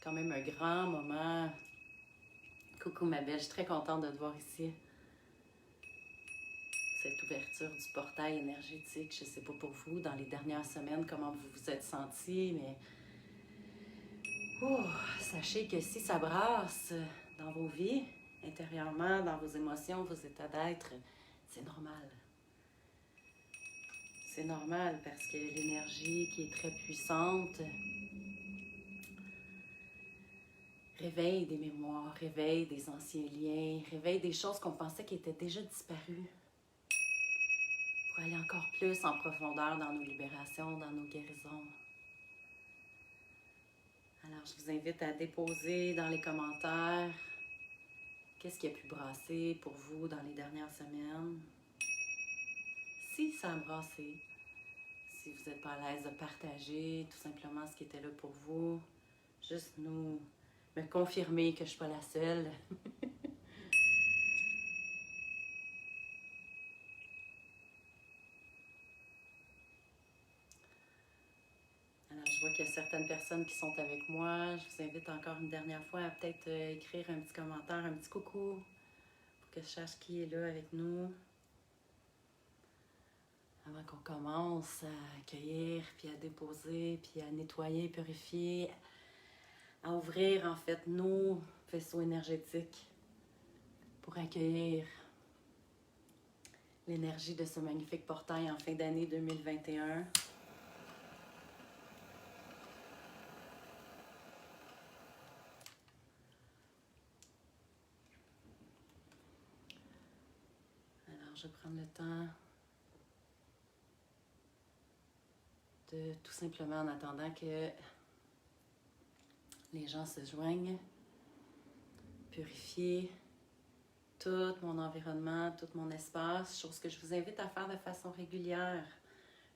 quand même un grand moment. Coucou ma belle, je suis très contente de te voir ici. Cette ouverture du portail énergétique, je ne sais pas pour vous, dans les dernières semaines, comment vous vous êtes sentis, mais sachez que si ça brasse dans vos vies, intérieurement, dans vos émotions, vos états d'être, c'est normal. C'est normal parce que l'énergie qui est très puissante réveille des mémoires, réveille des anciens liens, réveille des choses qu'on pensait qui étaient déjà disparues. Pour aller encore plus en profondeur dans nos libérations, dans nos guérisons. Alors, je vous invite à déposer dans les commentaires qu'est-ce qui a pu brasser pour vous dans les dernières semaines. Si ça a brassé, si vous n'êtes pas à l'aise de partager tout simplement ce qui était là pour vous, juste me confirmer que je ne suis pas la seule. Alors, je vois qu'il y a certaines personnes qui sont avec moi. Je vous invite encore une dernière fois à peut-être écrire un petit commentaire, un petit coucou, pour que je sache qui est là avec nous. Avant qu'on commence à accueillir, puis à déposer, puis à nettoyer, purifier, à ouvrir en fait nos vaisseaux énergétiques pour accueillir l'énergie de ce magnifique portail en fin d'année 2021. Alors, je vais prendre le temps de tout simplement, en attendant que les gens se joignent, purifier tout mon environnement, tout mon espace, chose que je vous invite à faire de façon régulière.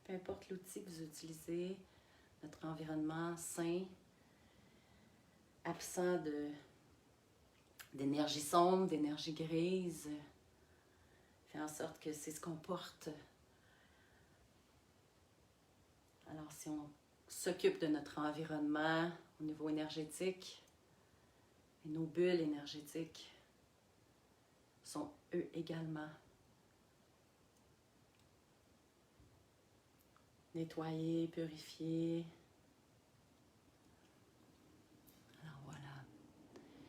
Peu importe l'outil que vous utilisez, notre environnement sain, absent d'énergie sombre, d'énergie grise, fait en sorte que c'est ce qu'on porte. Alors, si on s'occupe de notre environnement au niveau énergétique, et nos bulles énergétiques sont eux également nettoyées, purifiées. Alors voilà.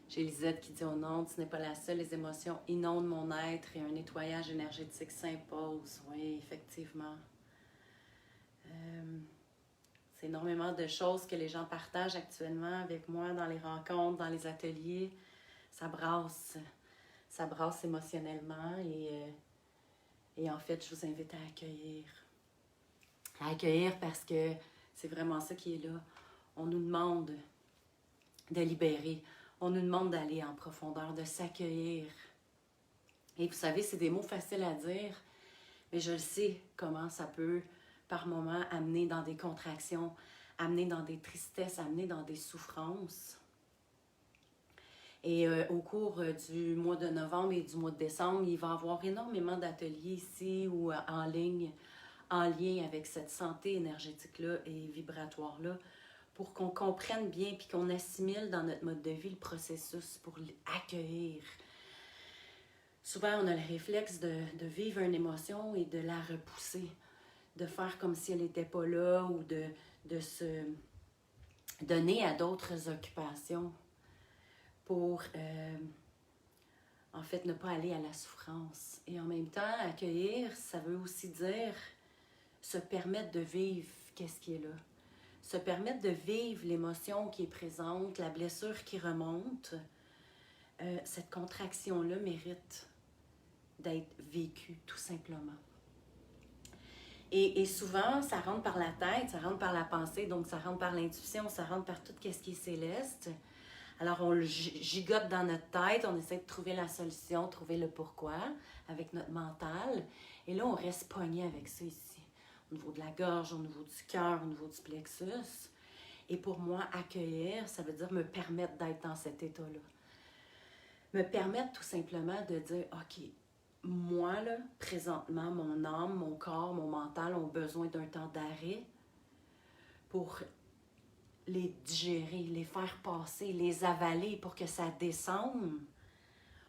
J'ai Lisette qui dit au nom, ce n'est pas la seule, les émotions inondent mon être et un nettoyage énergétique s'impose. Oui, effectivement. C'est énormément de choses que les gens partagent actuellement avec moi dans les rencontres, dans les ateliers. Ça brasse émotionnellement et en fait, je vous invite à accueillir. À accueillir parce que c'est vraiment ça qui est là. On nous demande de libérer. On nous demande d'aller en profondeur, de s'accueillir. Et vous savez, c'est des mots faciles à dire, mais je le sais comment ça peut, par moments, amener dans des contractions, amener dans des tristesses, amener dans des souffrances. Et au cours du mois de novembre et du mois de décembre, il va y avoir énormément d'ateliers ici ou en ligne, en lien avec cette santé énergétique-là et vibratoire-là, pour qu'on comprenne bien puis qu'on assimile dans notre mode de vie le processus pour l'accueillir. Souvent, on a le réflexe de vivre une émotion et de la repousser, de faire comme si elle n'était pas là ou de se donner à d'autres occupations pour, en fait, ne pas aller à la souffrance. Et en même temps, accueillir, ça veut aussi dire se permettre de vivre qu'est-ce qui est là. Se permettre de vivre l'émotion qui est présente, la blessure qui remonte. Cette contraction-là mérite d'être vécue, tout simplement. Et souvent, ça rentre par la tête, ça rentre par la pensée, donc ça rentre par l'intuition, ça rentre par tout ce qui est céleste. Alors, on le gigote dans notre tête, on essaie de trouver la solution, trouver le pourquoi avec notre mental. Et là, on reste pogné avec ça ici, au niveau de la gorge, au niveau du cœur, au niveau du plexus. Et pour moi, accueillir, ça veut dire me permettre d'être dans cet état-là. Me permettre tout simplement de dire, OK, moi, là, présentement, mon âme, mon corps, mon mental ont besoin d'un temps d'arrêt pour les digérer, les faire passer, les avaler pour que ça descende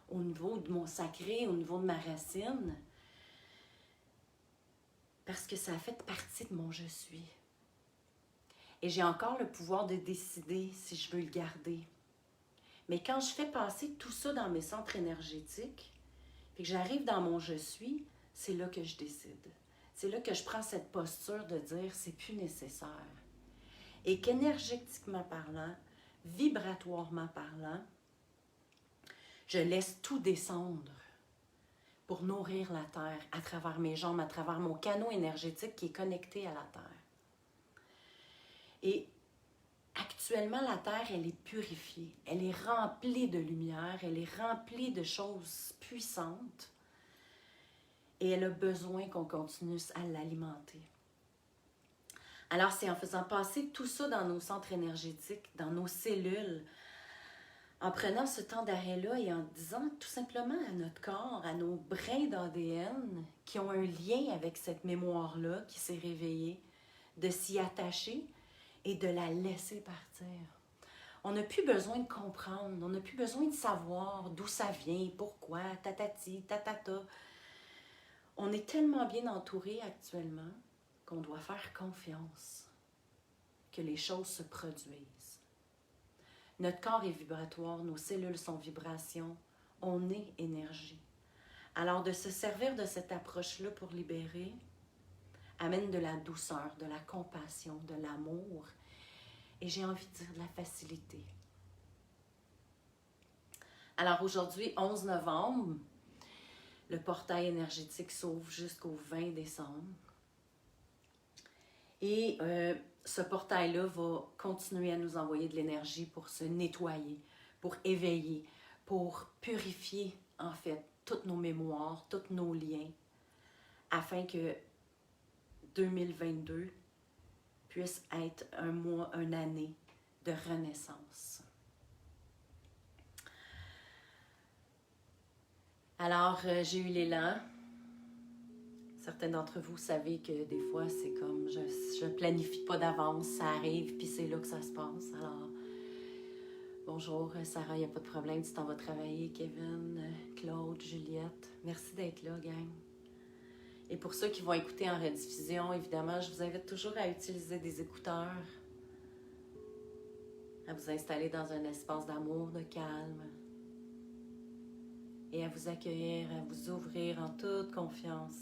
au niveau de mon sacré, au niveau de ma racine. Parce que ça a fait partie de mon je suis. Et j'ai encore le pouvoir de décider si je veux le garder. Mais quand je fais passer tout ça dans mes centres énergétiques, et que j'arrive dans mon je suis, c'est là que je décide. C'est là que je prends cette posture de dire c'est plus nécessaire. Et qu'énergétiquement parlant, vibratoirement parlant, je laisse tout descendre pour nourrir la terre à travers mes jambes, à travers mon canot énergétique qui est connecté à la terre. Et actuellement, la terre, elle est purifiée, elle est remplie de lumière, elle est remplie de choses puissantes et elle a besoin qu'on continue à l'alimenter. Alors, c'est en faisant passer tout ça dans nos centres énergétiques, dans nos cellules, en prenant ce temps d'arrêt-là et en disant tout simplement à notre corps, à nos brins d'ADN qui ont un lien avec cette mémoire-là qui s'est réveillée, de s'y attacher et de la laisser partir. On n'a plus besoin de comprendre, on n'a plus besoin de savoir d'où ça vient, pourquoi, tatati, tatata. On est tellement bien entouré actuellement qu'on doit faire confiance que les choses se produisent. Notre corps est vibratoire, nos cellules sont vibrations, on est énergie. Alors de se servir de cette approche-là pour libérer, amène de la douceur, de la compassion, de l'amour et j'ai envie de dire de la facilité. Alors aujourd'hui, 11 novembre, le portail énergétique s'ouvre jusqu'au 20 décembre. Et ce portail-là va continuer à nous envoyer de l'énergie pour se nettoyer, pour éveiller, pour purifier en fait toutes nos mémoires, tous nos liens, afin que 2022 puisse être un mois, une année de renaissance. Alors, j'ai eu l'élan. Certains d'entre vous savez que des fois, c'est comme, je planifie pas d'avance, ça arrive, puis c'est là que ça se passe. Alors, bonjour Sarah, il n'y a pas de problème, tu t'en vas travailler, Kevin, Claude, Juliette. Merci d'être là, gang. Et pour ceux qui vont écouter en rediffusion, évidemment, je vous invite toujours à utiliser des écouteurs, à vous installer dans un espace d'amour, de calme, et à vous accueillir, à vous ouvrir en toute confiance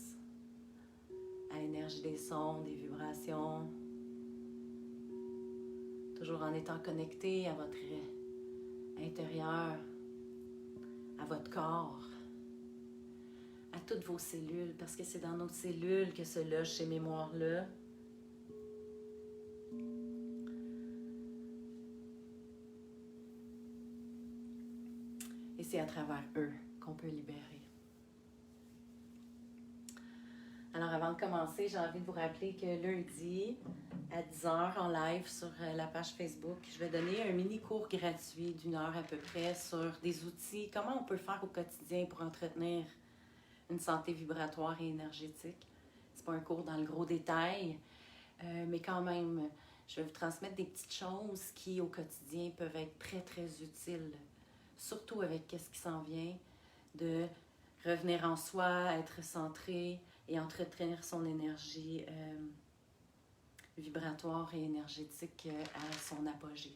à l'énergie des sons, des vibrations, toujours en étant connecté à votre intérieur, à votre corps, à toutes vos cellules, parce que c'est dans nos cellules que se logent ces mémoires-là. Et c'est à travers eux qu'on peut libérer. Alors avant de commencer, j'ai envie de vous rappeler que lundi, à 10h en live sur la page Facebook, je vais donner un mini cours gratuit d'1 heure à peu près sur des outils, comment on peut faire au quotidien pour entretenir une santé vibratoire et énergétique. C'est pas un cours dans le gros détail, mais quand même, je vais vous transmettre des petites choses qui au quotidien peuvent être très très utiles, surtout avec ce qui s'en vient, de revenir en soi, être centré et entretenir son énergie vibratoire et énergétique à son apogée.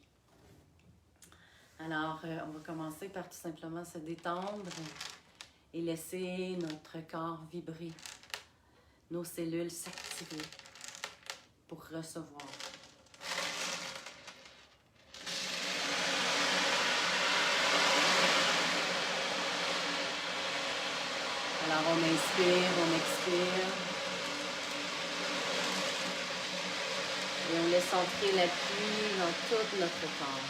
Alors, on va commencer par tout simplement se détendre et laisser notre corps vibrer, nos cellules s'activer pour recevoir. Alors, on inspire, on expire. Et on laisse entrer l'appui dans tout notre corps.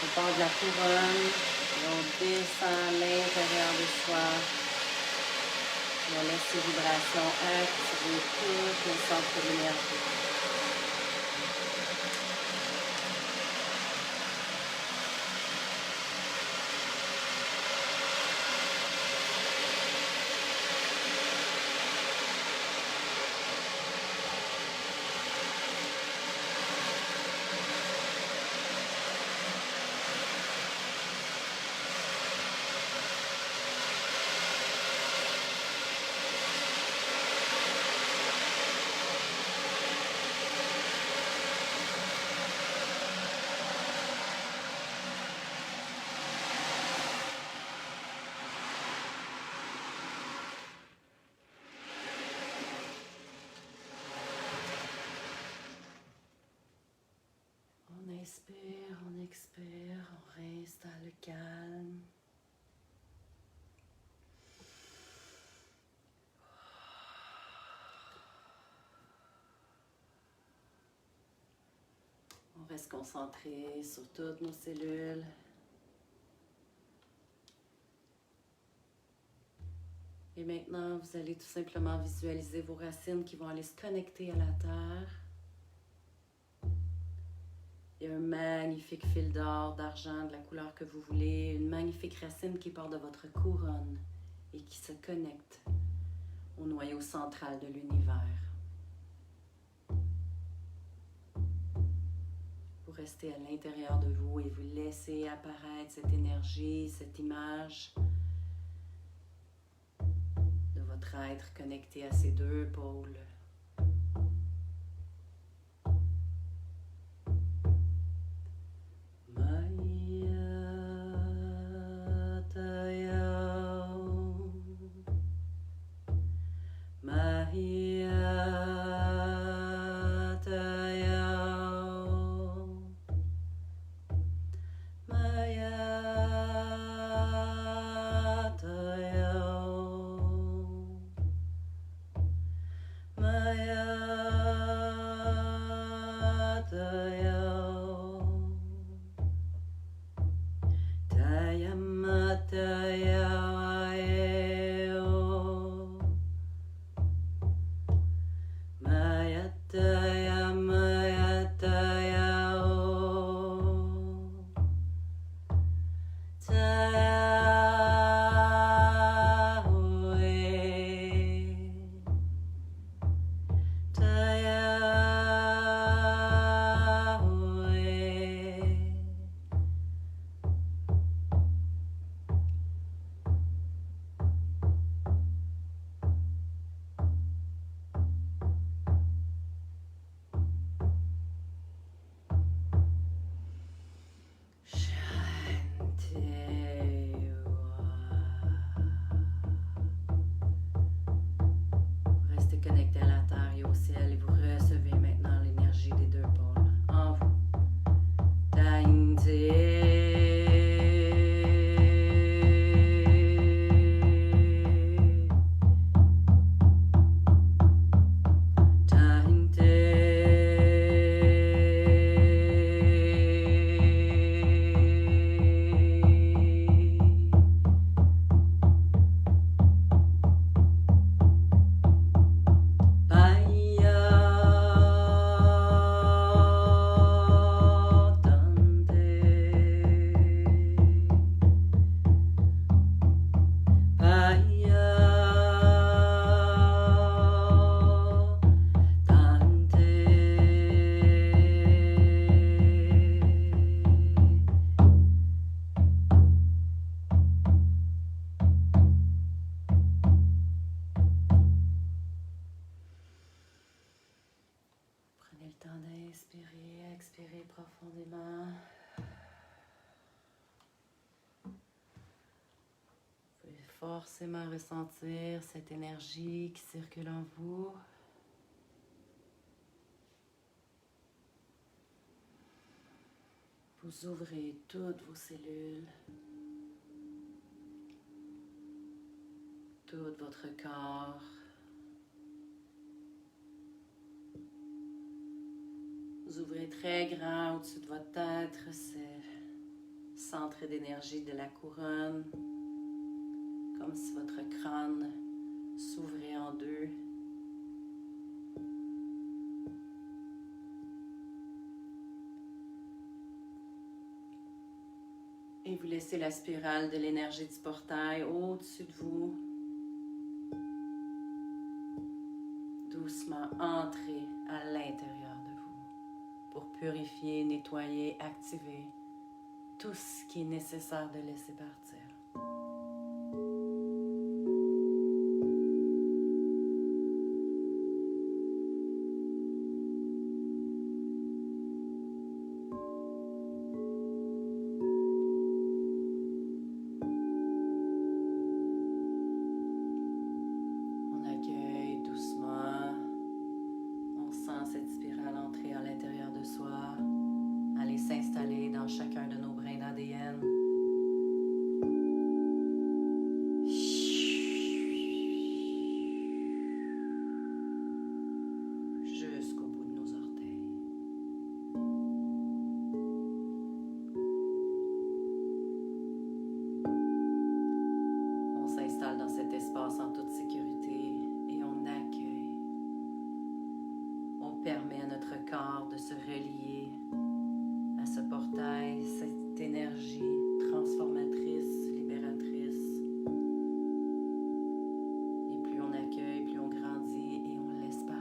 On part de la couronne et on descend à l'intérieur de soi. Et on laisse ces vibrations activer tous nos centres d'énergie. On inspire, on expire, on réinstalle le calme. On reste concentré sur toutes nos cellules. Et maintenant, vous allez tout simplement visualiser vos racines qui vont aller se connecter à la terre. Il y a un magnifique fil d'or, d'argent, de la couleur que vous voulez, une magnifique racine qui part de votre couronne et qui se connecte au noyau central de l'univers. Vous restez à l'intérieur de vous et vous laissez apparaître cette énergie, cette image de votre être connecté à ces deux pôles. Expirez profondément. Vous pouvez forcément ressentir cette énergie qui circule en vous. Vous ouvrez toutes vos cellules, tout votre corps. Vous ouvrez très grand au-dessus de votre tête, c'est centre d'énergie de la couronne, comme si votre crâne s'ouvrait en deux. Et vous laissez la spirale de l'énergie du portail au-dessus de vous, doucement entrer à l'intérieur de vous pour purifier, nettoyer, activer tout ce qui est nécessaire de laisser partir. On accueille doucement, on sent cette spirale entrer à l'intérieur de soi, aller s'installer dans chacun de nos brins d'ADN. Jusqu'au bout de nos orteils. On s'installe dans cet espace en toute sécurité et on accueille. On permet à notre corps de se relier à ce portail, cette énergie transformatrice, libératrice. Et plus on accueille, plus on grandit et on laisse partir.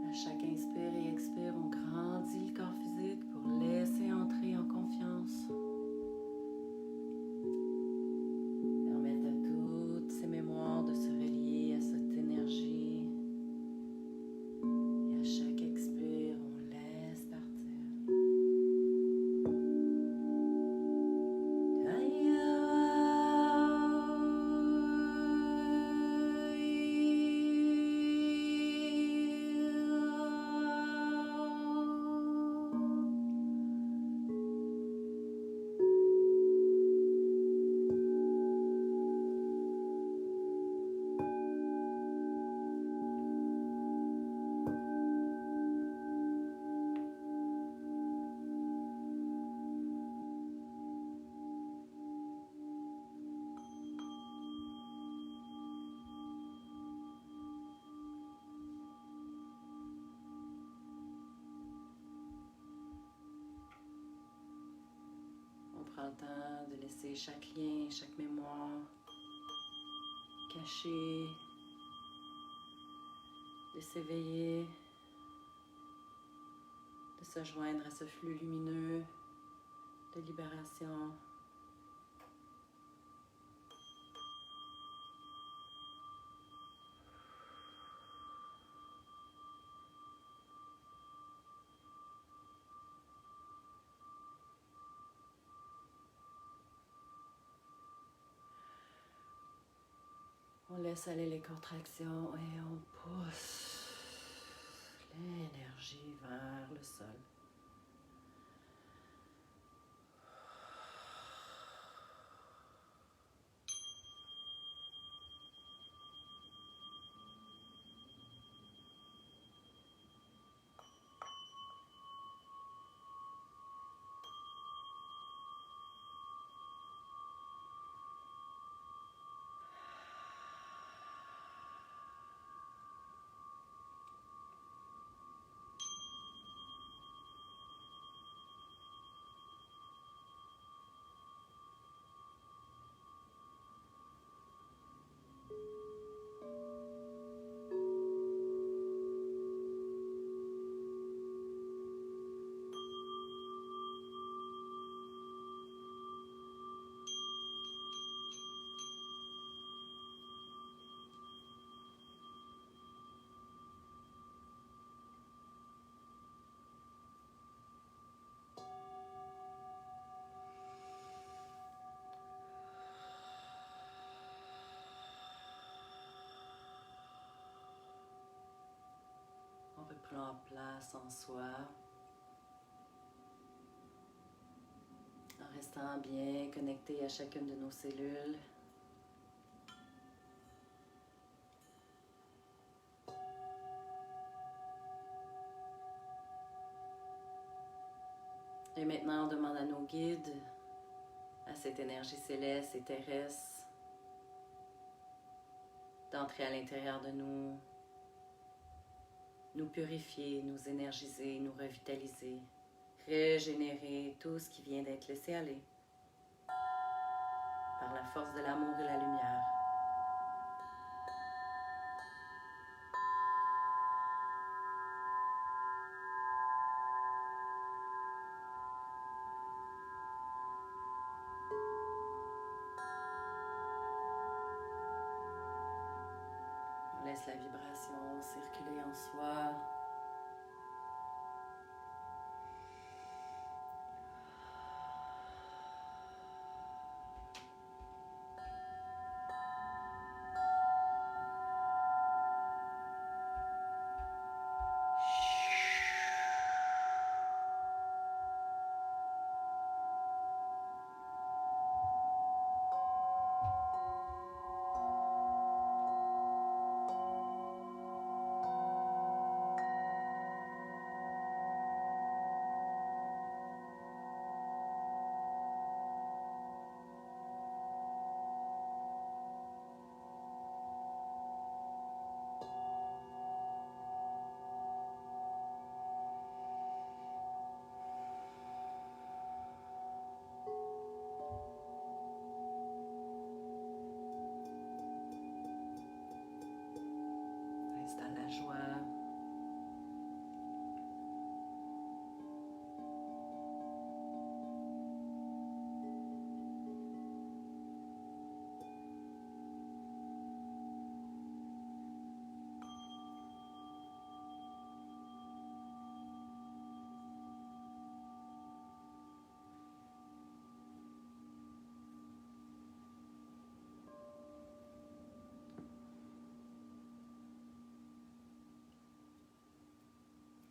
À chaque inspire et expire, on grandit le corps physique pour laisser entrer en confiance. Permettre à toutes ces mémoires de se relier à cette énergie. Et à chaque expire, on laisse partir. On prend le temps de laisser chaque lien, chaque mémoire cachée, de s'éveiller, de se joindre à ce flux lumineux de libération. On laisse aller les contractions et on pousse l'énergie vers le sol. prend place en soi, en restant bien connecté à chacune de nos cellules. Et maintenant, on demande à nos guides, à cette énergie céleste et terrestre, d'entrer à l'intérieur de nous, nous purifier, nous énergiser, nous revitaliser, régénérer tout ce qui vient d'être laissé aller par la force de l'amour et la lumière. On laisse la vibration circuler en soi. Installe la joie.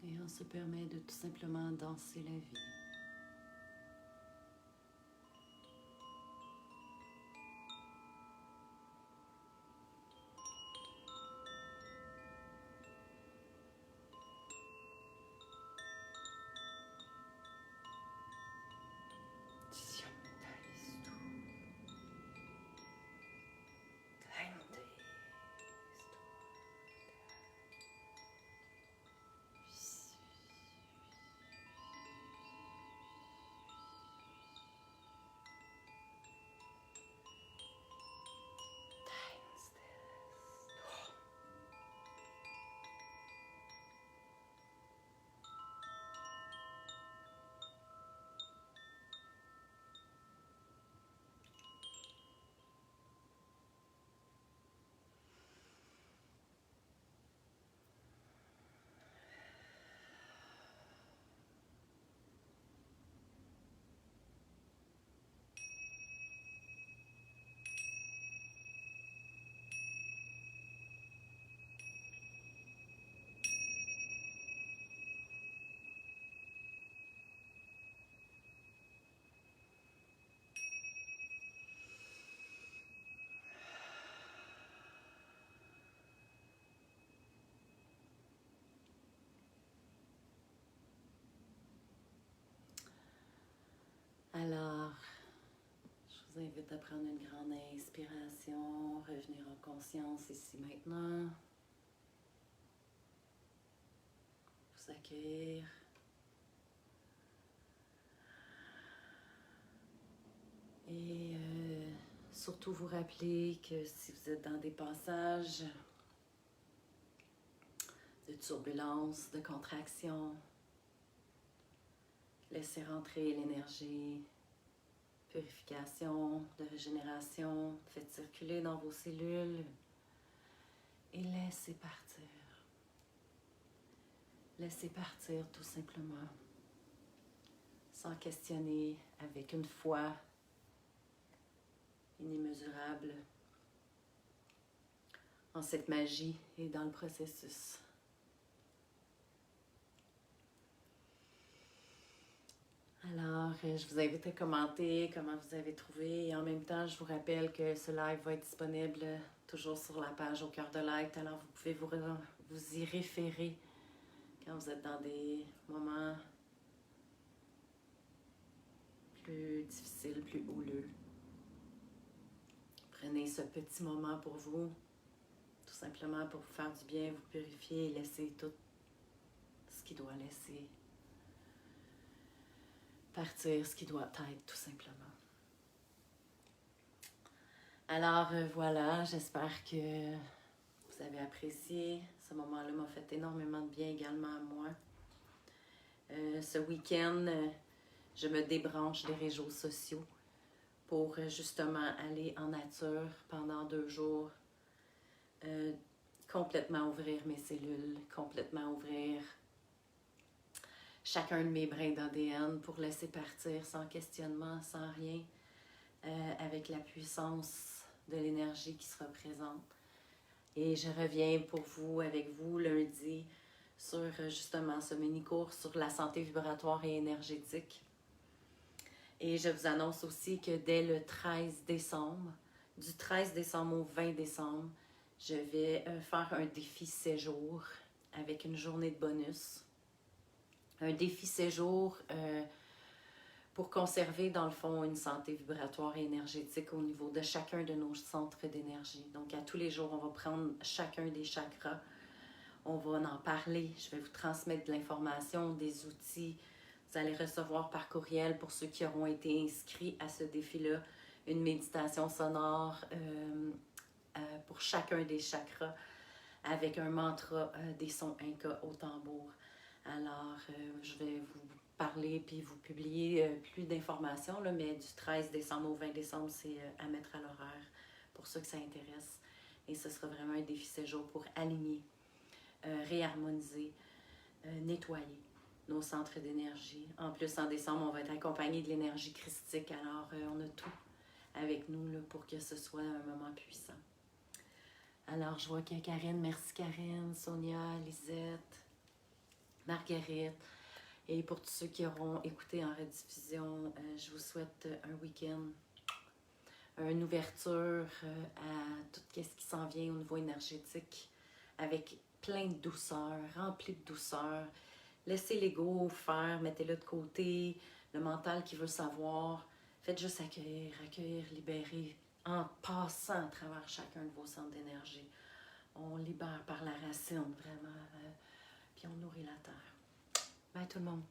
Et on se permet de tout simplement danser la vie. Alors, je vous invite à prendre une grande inspiration, revenir en conscience ici maintenant, vous accueillir. Et surtout vous rappeler que si vous êtes dans des passages de turbulence, de contraction, laissez rentrer l'énergie, purification, de régénération, faites circuler dans vos cellules et laissez partir. Laissez partir tout simplement, sans questionner, avec une foi inimmesurable en cette magie et dans le processus. je vous invite à commenter comment vous avez trouvé. Et en même temps, je vous rappelle que ce live va être disponible toujours sur la page Au cœur de l'être. Alors, vous pouvez vous y référer quand vous êtes dans des moments plus difficiles, plus houleux. Prenez ce petit moment pour vous, tout simplement pour vous faire du bien, vous purifier et laisser tout ce qui doit laisser partir, ce qui doit être, tout simplement. Alors voilà, j'espère que vous avez apprécié. Ce moment-là m'a fait énormément de bien également à moi. Ce week-end, je me débranche des réseaux sociaux pour justement aller en nature pendant 2 jours. Complètement ouvrir mes cellules, complètement ouvrir chacun de mes brins d'ADN pour laisser partir sans questionnement, sans rien, avec la puissance de l'énergie qui sera présente. Et je reviens pour vous, avec vous, lundi, sur justement ce mini-cours sur la santé vibratoire et énergétique. Et je vous annonce aussi que dès le 13 décembre, du 13 décembre au 20 décembre, je vais faire un défi séjour avec une journée de bonus. Un défi séjour pour conserver, dans le fond, une santé vibratoire et énergétique au niveau de chacun de nos centres d'énergie. Donc, à tous les jours, on va prendre chacun des chakras. On va en parler. Je vais vous transmettre de l'information, des outils. Vous allez recevoir par courriel, pour ceux qui auront été inscrits à ce défi-là, une méditation sonore pour chacun des chakras avec un mantra des sons Inca au tambour. Alors, je vais vous parler puis vous publier plus d'informations, mais du 13 décembre au 20 décembre, c'est à mettre à l'horaire pour ceux que ça intéresse. Et ce sera vraiment un défi séjour pour aligner, réharmoniser, nettoyer nos centres d'énergie. En plus, en décembre, on va être accompagné de l'énergie christique. Alors, on a tout avec nous là, pour que ce soit un moment puissant. Alors, je vois qu'il y a Karine. Merci Karine, Sonia, Lisette, Marguerite. Et pour tous ceux qui auront écouté en rediffusion, je vous souhaite un week-end, une ouverture à tout ce qui s'en vient au niveau énergétique, avec plein de douceur, rempli de douceur. Laissez l'ego faire, mettez-le de côté, le mental qui veut savoir. Faites juste accueillir, accueillir, libérer, en passant à travers chacun de vos centres d'énergie. On libère par la racine, vraiment, puis on nourrit la terre. Bye tout le monde.